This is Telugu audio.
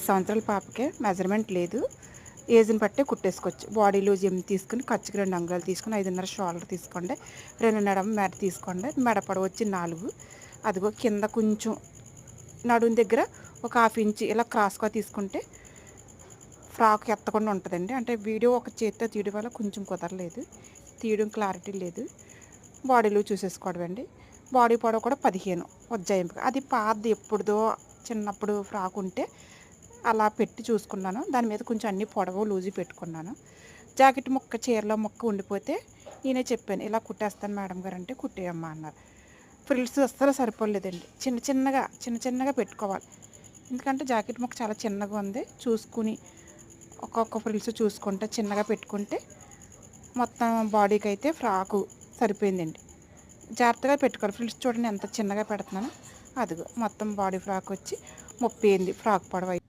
సంవత్సరాల పాపకే మెజర్మెంట్ లేదు. ఏజ్‌ని బట్టే కుట్టేసుకోవచ్చు. బాడీ లూజ్ ఎనిమిది తీసుకొని, ఖర్చుకి 2 అంగుళాలు తీసుకొని, 5.5 షోల్డర్ తీసుకోండి. 2 నడుము మెడ తీసుకోండి. మెడ పొడవు వచ్చి 4. అదిగో కింద కొంచెం నడుము దగ్గర ఒక హాఫ్ ఇంచ్ ఇలా క్రాస్‌గా తీసుకుంటే ఫ్రాక్ ఎత్తకుండా ఉంటుందండి. అంటే వీడియో ఒక చేత్తో తీయడం వల్ల కొంచెం కుదరలేదు. తీయడం క్లారిటీ లేదు. బాడీ లూజ్ చూసేసుకోవడం అండి. బాడీ పొడవు కూడా 15 ఉజ్జాయింపుగా. అది పాతది ఎప్పుడుదో చిన్నప్పుడు ఫ్రాక్ ఉంటే అలా పెట్టి చూసుకున్నాను. దాని మీద కొంచెం అన్ని పొడవు లూజు పెట్టుకున్నాను. జాకెట్ ముక్క చీరలో ముక్క ఉండిపోతే నేనే చెప్పాను. ఇలా కుట్టేస్తాను మేడం గారు అంటే కుట్టేయమ్మా అన్నారు. ఫ్రిల్స్ అస్సలు సరిపోలేదండి. చిన్న చిన్నగా పెట్టుకోవాలి. ఎందుకంటే జాకెట్ ముక్క చాలా చిన్నగా ఉంది. చూసుకుని ఒక్కొక్క ఫ్రిల్స్ చూసుకుంటే చిన్నగా పెట్టుకుంటే మొత్తం బాడీకి అయితే ఫ్రాకు సరిపోయిందండి. జాగ్రత్తగా పెట్టుకోవాలి. ఫ్రిల్స్ చూడండి ఎంత చిన్నగా పెడుతున్నానో. అదిగో మొత్తం బాడీ ఫ్రాక్ వచ్చి 38 ఫ్రాక్ పొడవు.